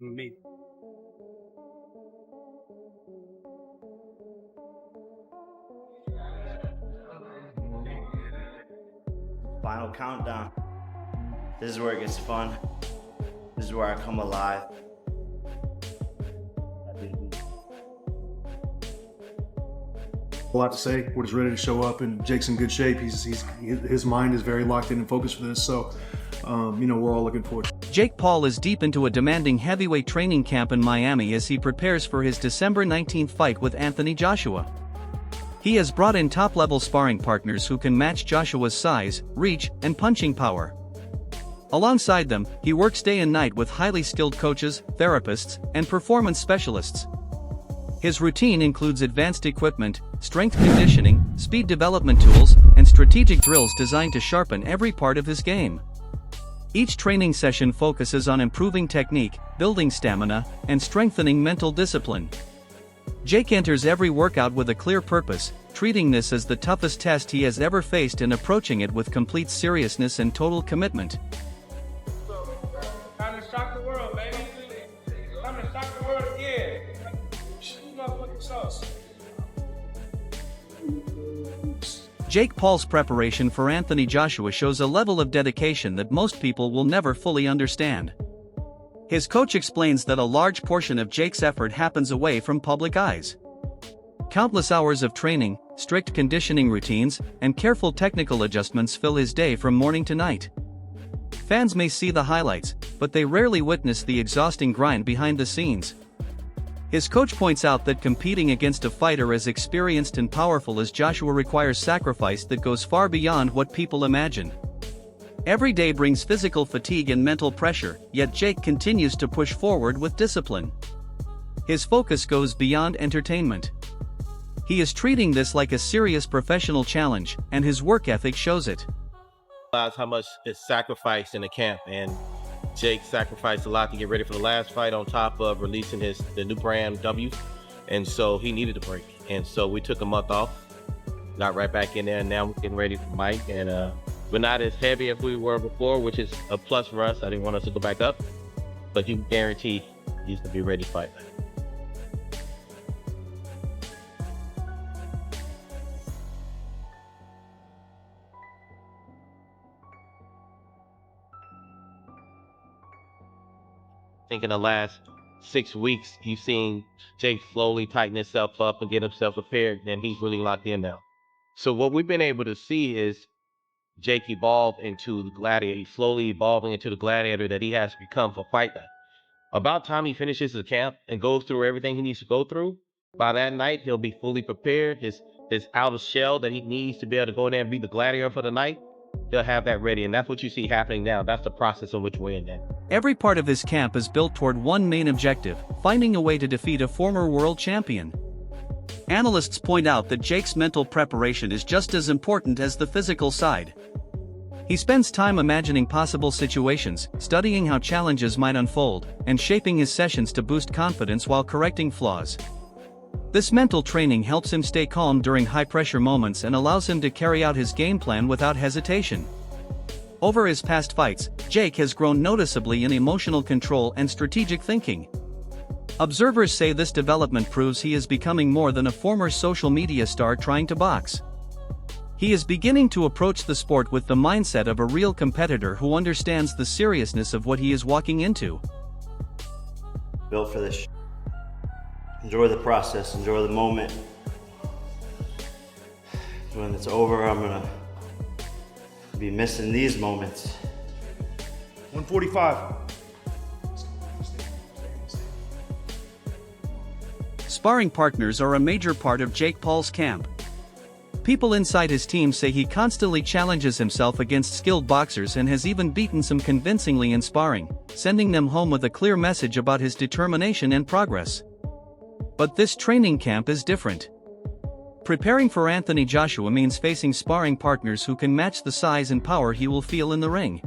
Me. Final countdown. This is where it gets fun. This is where I come alive. A lot to say. We're just ready to show up, and Jake's in good shape. His mind is very locked in and focused for this. So, we're all looking forward. Jake Paul is deep into a demanding heavyweight training camp in Miami as he prepares for his December 19th fight with Anthony Joshua. He has brought in top-level sparring partners who can match Joshua's size, reach, and punching power. Alongside them, he works day and night with highly skilled coaches, therapists, and performance specialists. His routine includes advanced equipment, strength conditioning, speed development tools, and strategic drills designed to sharpen every part of his game. Each training session focuses on improving technique, building stamina, and strengthening mental discipline. Jake enters every workout with a clear purpose, treating this as the toughest test he has ever faced and approaching it with complete seriousness and total commitment. Time to shock the world, baby. Time to shock the world again. Motherfucking sauce. Jake Paul's preparation for Anthony Joshua shows a level of dedication that most people will never fully understand. His coach explains that a large portion of Jake's effort happens away from public eyes. Countless hours of training, strict conditioning routines, and careful technical adjustments fill his day from morning to night. Fans may see the highlights, but they rarely witness the exhausting grind behind the scenes. His coach points out that competing against a fighter as experienced and powerful as Joshua requires sacrifice that goes far beyond what people imagine. Every day brings physical fatigue and mental pressure, yet Jake continues to push forward with discipline. His focus goes beyond entertainment. He is treating this like a serious professional challenge, and his work ethic shows it. Realize how much is sacrificed in the camp, and Jake sacrificed a lot to get ready for the last fight on top of releasing the new brand W, and so he needed a break, and so we took a month off, got right back in there, and now we're getting ready for Mike, and we're not as heavy as we were before, which is a plus for us. I didn't want us to go back up, but you can guarantee he's gonna be ready to fight. I think in the last 6 weeks, you've seen Jake slowly tighten himself up and get himself prepared, and he's really locked in now. So what we've been able to see is Jake evolve into the gladiator. He's slowly evolving into the gladiator that he has become for fight night. About time he finishes the camp and goes through everything he needs to go through, by that night, he'll be fully prepared. His outer shell that he needs to be able to go in there and be the gladiator for the night, he'll have that ready. And that's what you see happening now. That's the process in which we're in now. Every part of his camp is built toward one main objective: finding a way to defeat a former world champion. Analysts point out that Jake's mental preparation is just as important as the physical side. He spends time imagining possible situations, studying how challenges might unfold, and shaping his sessions to boost confidence while correcting flaws. This mental training helps him stay calm during high-pressure moments and allows him to carry out his game plan without hesitation. Over his past fights, Jake has grown noticeably in emotional control and strategic thinking. Observers say this development proves he is becoming more than a former social media star trying to box. He is beginning to approach the sport with the mindset of a real competitor who understands the seriousness of what he is walking into. Built for this. Enjoy the process, enjoy the moment. When it's over, I'm gonna be missing these moments. 145. Sparring partners are a major part of Jake Paul's camp. People inside his team say he constantly challenges himself against skilled boxers and has even beaten some convincingly in sparring, sending them home with a clear message about his determination and progress. But this training camp is different. Preparing for Anthony Joshua means facing sparring partners who can match the size and power he will feel in the ring.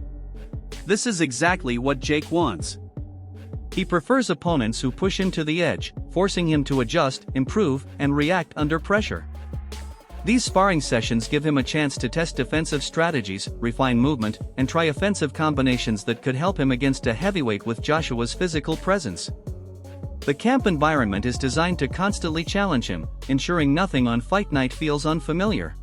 This is exactly what Jake wants. He prefers opponents who push him to the edge, forcing him to adjust, improve, and react under pressure. These sparring sessions give him a chance to test defensive strategies, refine movement, and try offensive combinations that could help him against a heavyweight with Joshua's physical presence. The camp environment is designed to constantly challenge him, ensuring nothing on fight night feels unfamiliar.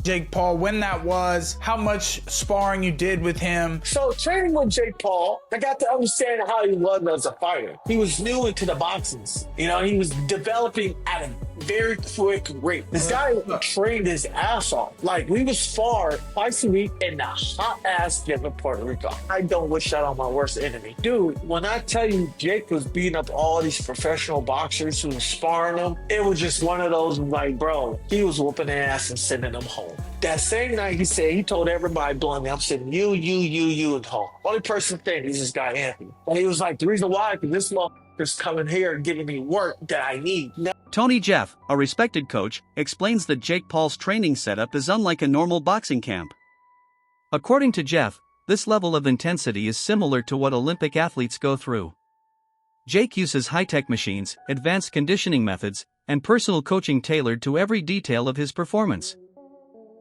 Jake Paul, when that was, how much sparring you did with him. So training with Jake Paul, I got to understand how he was as a fighter. He was new into the boxing. You know, he was developing at a very quick rate. This guy trained his ass off. Like, we was spar twice a week in the hot ass gym in Puerto Rico. I don't wish that on my worst enemy. Dude, when I tell you Jake was beating up all these professional boxers who were sparring him, it was just one of those like, bro, he was whooping their ass and sending them home. That same night, he told everybody bluntly, I'm sending you, and home. Only person saying he's this guy, Anthony. And he was like, the reason why, because this motherfucker's coming here and giving me work that I need. Tony Jeff, a respected coach, explains that Jake Paul's training setup is unlike a normal boxing camp. According to Jeff, this level of intensity is similar to what Olympic athletes go through. Jake uses high-tech machines, advanced conditioning methods, and personal coaching tailored to every detail of his performance.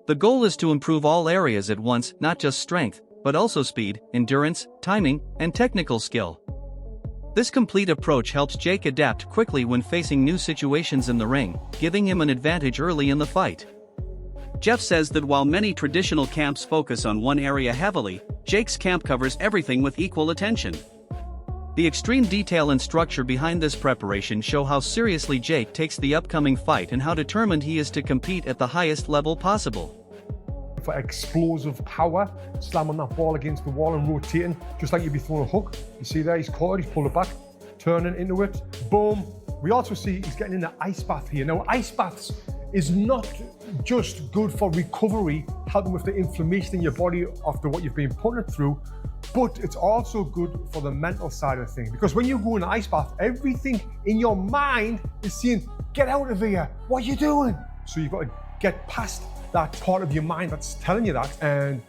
The goal is to improve all areas at once, not just strength, but also speed, endurance, timing, and technical skill. This complete approach helps Jake adapt quickly when facing new situations in the ring, giving him an advantage early in the fight. Jeff says that while many traditional camps focus on one area heavily, Jake's camp covers everything with equal attention. The extreme detail and structure behind this preparation show how seriously Jake takes the upcoming fight and how determined he is to compete at the highest level possible. For explosive power, slamming that ball against the wall and rotating, just like you'd be throwing a hook. You see there, he's caught it, he's pulled it back, turning into it, boom. We also see he's getting in the ice bath here. Now, ice baths is not just good for recovery, helping with the inflammation in your body after what you've been putting it through, but it's also good for the mental side of things. Because when you go in an ice bath, everything in your mind is saying, get out of here, what are you doing? So you've got to get past that part of your mind that's telling you that and,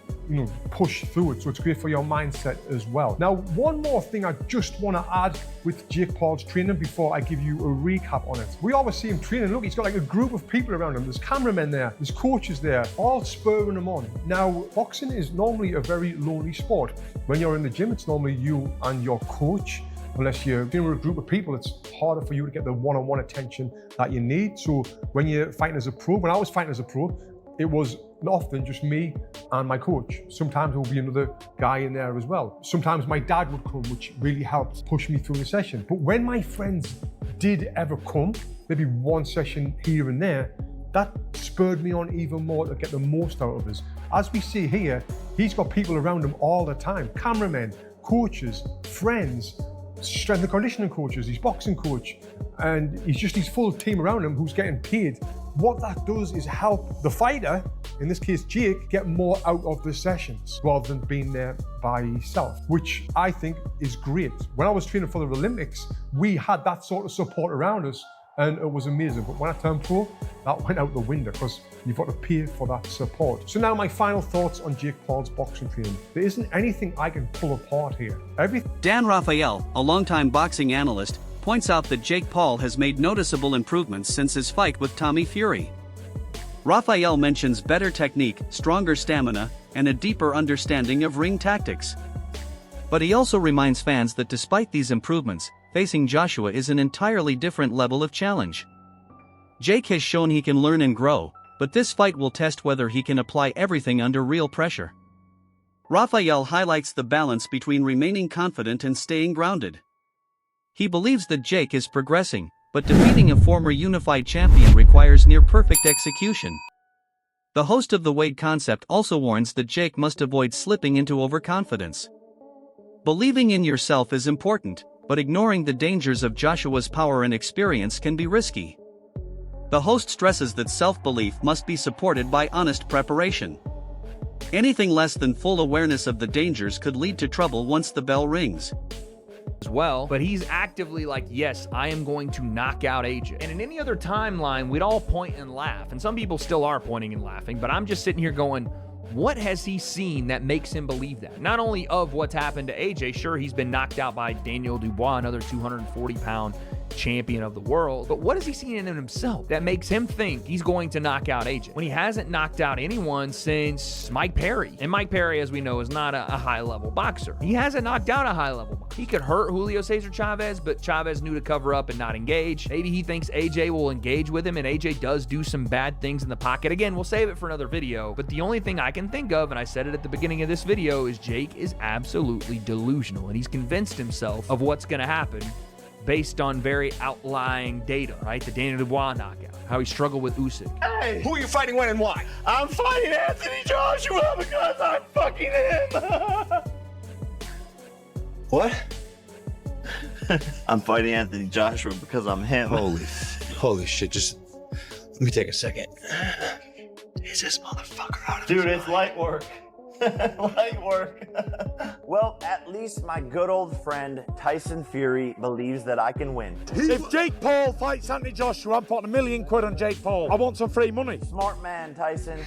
push through it. So it's great for your mindset as well. Now, one more thing I just want to add with Jake Paul's training before I give you a recap on it. We always see him training. Look, he's got like a group of people around him. There's cameramen there, there's coaches there, all spurring him on. Now, boxing is normally a very lonely sport. When you're in the gym, it's normally you and your coach. Unless you're dealing with a group of people, it's harder for you to get the one-on-one attention that you need. So when you're fighting as a pro, when I was fighting as a pro, it was often just me and my coach. Sometimes there will be another guy in there as well. Sometimes my dad would come, which really helped push me through the session. But when my friends did ever come, maybe one session here and there, that spurred me on even more to get the most out of us. As we see here, he's got people around him all the time. Cameramen, coaches, friends, strength and conditioning coaches, his boxing coach, and he's just his full team around him who's getting paid. What that does is help the fighter, in this case Jake, get more out of the sessions rather than being there by himself, which I think is great. When I was training for the Olympics, we had that sort of support around us and it was amazing. But when I turned pro, that went out the window because you've got to pay for that support. So now my final thoughts on Jake Paul's boxing training. There isn't anything I can pull apart here. Dan Rafael, a longtime boxing analyst, points out that Jake Paul has made noticeable improvements since his fight with Tommy Fury. Rafael mentions better technique, stronger stamina, and a deeper understanding of ring tactics. But he also reminds fans that despite these improvements, facing Joshua is an entirely different level of challenge. Jake has shown he can learn and grow, but this fight will test whether he can apply everything under real pressure. Rafael highlights the balance between remaining confident and staying grounded. He believes that Jake is progressing, but defeating a former unified champion requires near-perfect execution. The host of the Wade Concept also warns that Jake must avoid slipping into overconfidence. Believing in yourself is important, but ignoring the dangers of Joshua's power and experience can be risky. The host stresses that self-belief must be supported by honest preparation. Anything less than full awareness of the dangers could lead to trouble once the bell rings. As well, but he's actively like, yes, I am going to knock out AJ. And in any other timeline, we'd all point and laugh, and some people still are pointing and laughing, but I'm just sitting here going, what has he seen that makes him believe that? Not only of what's happened to AJ, sure, he's been knocked out by Daniel Dubois, another 240-pound champion of the world. But what is he seeing in himself that makes him think he's going to knock out AJ when he hasn't knocked out anyone since Mike Perry? And Mike Perry, as we know, is not a high-level boxer. He hasn't knocked out a high-level boxer. He could hurt Julio Cesar Chavez, but Chavez knew to cover up and not engage. Maybe he thinks AJ will engage with him, and AJ does do some bad things in the pocket. Again, we'll save it for another video, but the only thing I can think of, and I said it at the beginning of this video, is Jake is absolutely delusional, and he's convinced himself of what's going to happen based on very outlying data, right? The Daniel Dubois knockout, how he struggled with Usyk. Hey, who are you fighting, when, and why? I'm fighting Anthony Joshua because I'm fucking him. What? I'm fighting Anthony Joshua because I'm him. Holy shit! Just let me take a second. Is this motherfucker out of Dude, his it's mind? light work. Light work. Well, at least my good old friend Tyson Fury believes that I can win. If Jake Paul fights Anthony Joshua, I'm putting £1 million on Jake Paul. I want some free money. Smart man, Tyson.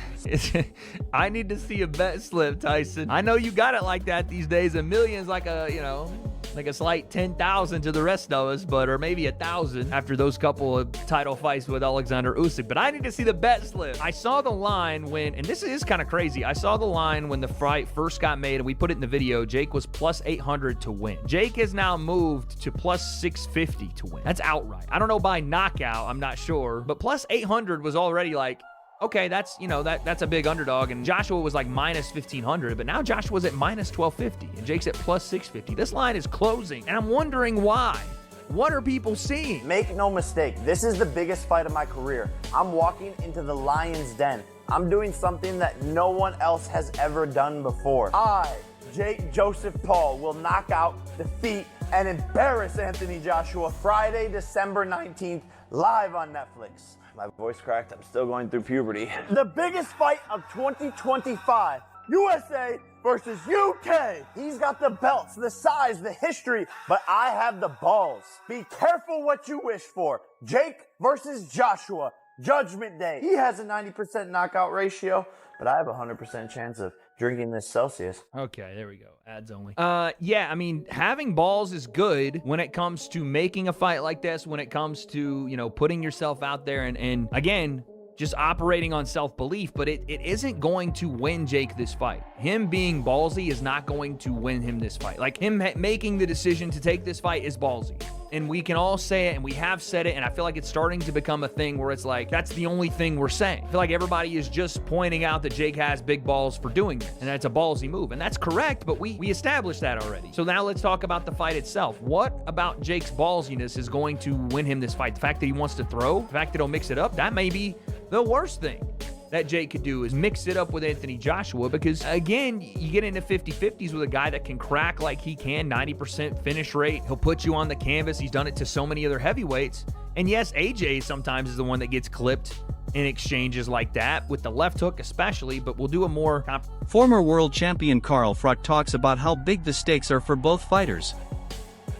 I need to see a bet slip, Tyson. I know you got it like that these days. $1 million's like a, you know, like a slight 10,000 to the rest of us, but or maybe 1,000 after those couple of title fights with Alexander Usyk. But I need to see the bet slip. I saw the line when, and this is kind of crazy, I saw the line when the fight first got made, and we put it in the video. Jake was plus 800 to win. Jake has now moved to plus 650 to win. That's outright. I don't know by knockout, I'm not sure, but plus 800 was already like, okay, that's, you know, that's a big underdog. And Joshua was like minus 1,500, but now Joshua's at minus 1,250 and Jake's at plus 650. This line is closing, and I'm wondering why. What are people seeing? Make no mistake, this is the biggest fight of my career. I'm walking into the lion's den. I'm doing something that no one else has ever done before. I, Jake Joseph Paul, will knock out, defeat, and embarrass Anthony Joshua Friday, December 19th, live on Netflix. My voice cracked, I'm still going through puberty. The biggest fight of 2025, USA versus UK. He's got the belts, the size, the history, but I have the balls. Be careful what you wish for. Jake versus Joshua, Judgment Day. He has a 90% knockout ratio, but I have a 100% chance of drinking this Celsius. Okay, there we go. Ads only. Yeah, I mean, having balls is good when it comes to making a fight like this, when it comes to, you know, putting yourself out there and again, just operating on self-belief, but it isn't going to win Jake this fight. Him being ballsy is not going to win him this fight. Like, him making the decision to take this fight is ballsy. And we can all say it, and we have said it, and I feel like it's starting to become a thing where it's like, that's the only thing we're saying. I feel like everybody is just pointing out that Jake has big balls for doing this, and that's a ballsy move. And that's correct, but we established that already. So now let's talk about the fight itself. What about Jake's ballsiness is going to win him this fight? The fact that he wants to throw, the fact that he'll mix it up, that may be the worst thing that Jake could do, is mix it up with Anthony Joshua, because again, you get into 50-50s with a guy that can crack like he can, 90% finish rate. He'll put you on the canvas. He's done it to so many other heavyweights. And yes, AJ sometimes is the one that gets clipped in exchanges like that, with the left hook especially, but we'll do a more... Former world champion Carl Froch talks about how big the stakes are for both fighters.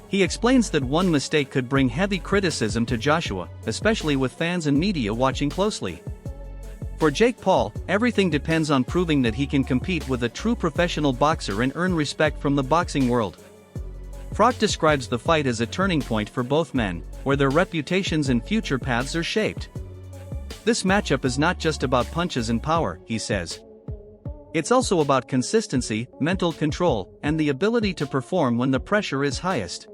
He explains that one mistake could bring heavy criticism to Joshua, especially with fans and media watching closely. For Jake Paul, everything depends on proving that he can compete with a true professional boxer and earn respect from the boxing world. Froch describes the fight as a turning point for both men, where their reputations and future paths are shaped. This matchup is not just about punches and power, he says. It's also about consistency, mental control, and the ability to perform when the pressure is highest.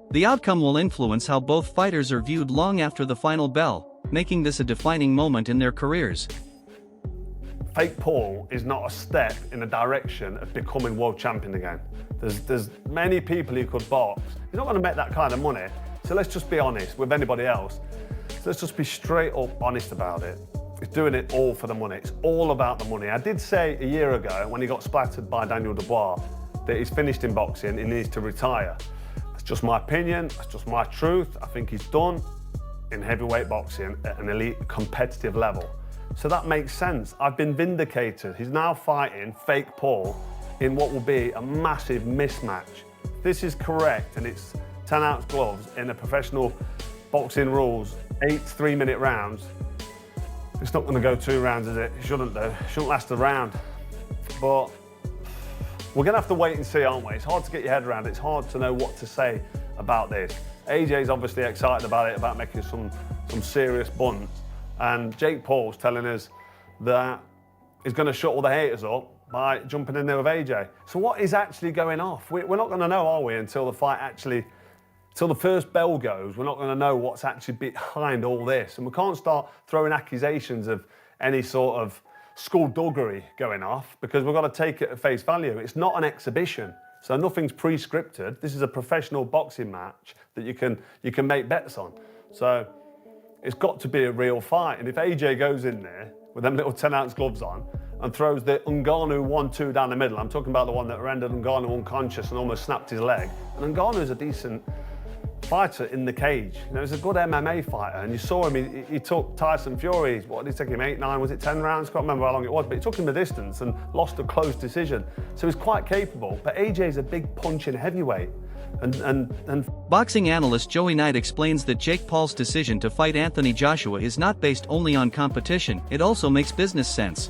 The outcome will influence how both fighters are viewed long after the final bell, making this a defining moment in their careers. Fake Paul is not a step in the direction of becoming world champion again. There's many people who could box. He's not going to make that kind of money, so let's just be honest with anybody else. So let's just be straight up honest about it. He's doing it all for the money. It's all about the money. I did say a year ago, when he got splattered by Daniel Dubois, that he's finished in boxing, he needs to retire. That's just my opinion, that's just my truth. I think he's done in heavyweight boxing at an elite competitive level. So that makes sense. I've been vindicated. He's now fighting Fake Paul in what will be a massive mismatch. This is correct, and it's 10-ounce gloves in the professional boxing rules, 8 3-minute rounds. It's not going to go 2 rounds, is it? It shouldn't do. It shouldn't last a round. But we're going to have to wait and see, aren't we? It's hard to get your head around. It's hard to know what to say about this. AJ's obviously excited about it, about making some serious bunts. And Jake Paul's telling us that he's going to shut all the haters up by jumping in there with AJ. So what is actually going off? We're not going to know, are we, until the fight actually, till the first bell goes. We're not going to know what's actually behind all this. And we can't start throwing accusations of any sort of skullduggery going off, because we've got to take it at face value. It's not an exhibition, so nothing's pre-scripted. This is a professional boxing match that you can make bets on. So it's got to be a real fight. And if AJ goes in there with them little 10-ounce gloves on and throws the Ngannou 1-2 down the middle, I'm talking about the one that rendered Ngannou unconscious and almost snapped his leg. And Ngannou's a decent fighter in the cage. You know, he's a good MMA fighter, and you saw him, he took Tyson Fury, what did he take him, 8, 9, was it 10 rounds? Can't remember how long it was, but he took him the distance and lost a close decision. So he's quite capable, but AJ's a big punching heavyweight. And Boxing analyst Joey Knight explains that Jake Paul's decision to fight Anthony Joshua is not based only on competition, it also makes business sense.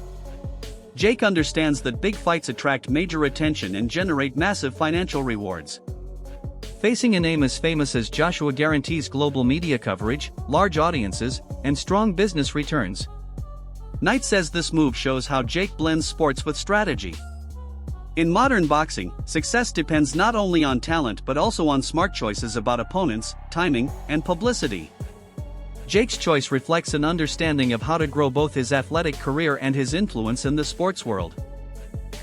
Jake understands that big fights attract major attention and generate massive financial rewards. Facing a name as famous as Joshua guarantees global media coverage, large audiences, and strong business returns. Knight says this move shows how Jake blends sports with strategy. In modern boxing, success depends not only on talent but also on smart choices about opponents, timing, and publicity. Jake's choice reflects an understanding of how to grow both his athletic career and his influence in the sports world.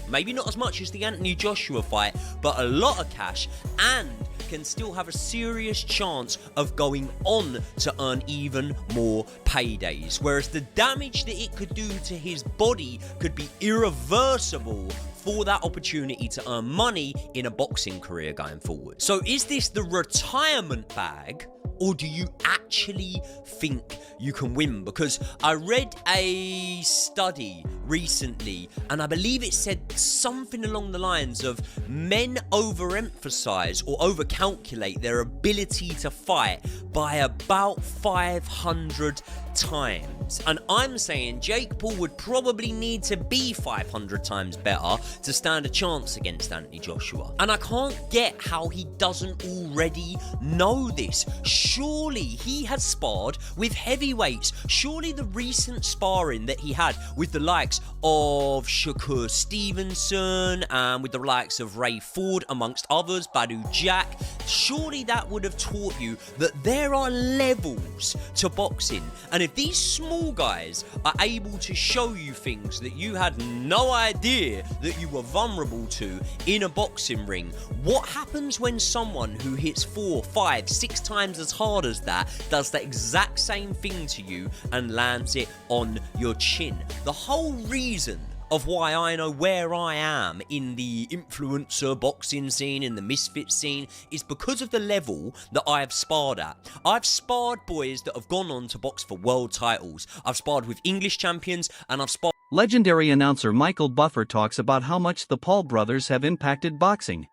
Maybe not as much as the Anthony Joshua fight, but a lot of cash, and can still have a serious chance of going on to earn even more paydays. Whereas the damage that it could do to his body could be irreversible for that opportunity to earn money in a boxing career going forward. So is this the retirement bag, or do you actually think you can win? Because I read a study recently, and I believe it said something along the lines of men overemphasize or overcalculate their ability to fight by about 500 times. And I'm saying Jake Paul would probably need to be 500 times better to stand a chance against Anthony Joshua. And I can't get how he doesn't already know this. Surely he has sparred with heavyweights. Surely the recent sparring that he had with the likes of Shakur Stevenson and with the likes of Ray Ford, amongst others, Badu Jack, surely that would have taught you that there are levels to boxing. And if these small guys are able to show you things that you had no idea that you were vulnerable to in a boxing ring, what happens when someone who hits 4, 5, 6 times as hard as that does the exact same thing to you and lands it on your chin? The whole reason of why I know where I am in the influencer boxing scene, in the misfit scene, is because of the level that I have sparred at. I've sparred boys that have gone on to box for world titles. I've sparred with English champions, and I've sparred... Legendary announcer Michael Buffer talks about how much the Paul brothers have impacted boxing.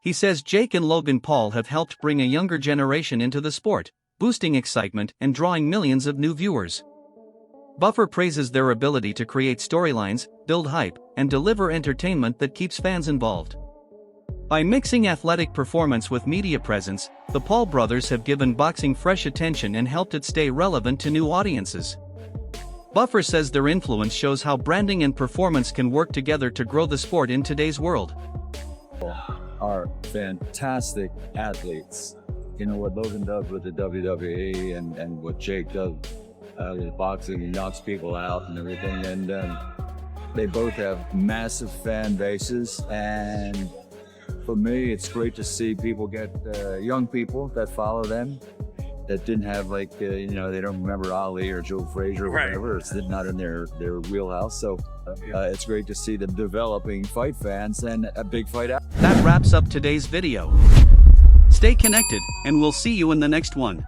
He says Jake and Logan Paul have helped bring a younger generation into the sport, boosting excitement and drawing millions of new viewers. Buffer praises their ability to create storylines, build hype, and deliver entertainment that keeps fans involved. By mixing athletic performance with media presence, the Paul brothers have given boxing fresh attention and helped it stay relevant to new audiences. Buffer says their influence shows how branding and performance can work together to grow the sport in today's world. Are fantastic athletes. You know what Logan does with the WWE and what Jake does with boxing, he knocks people out and everything, and they both have massive fan bases, and for me it's great to see people get young people that follow them that didn't have you know, they don't remember Ali or Joe Frazier or whatever. It's not in their wheelhouse, so it's great to see them developing fight fans and a big fight out. That wraps up today's video. Stay connected, and we'll see you in the next one.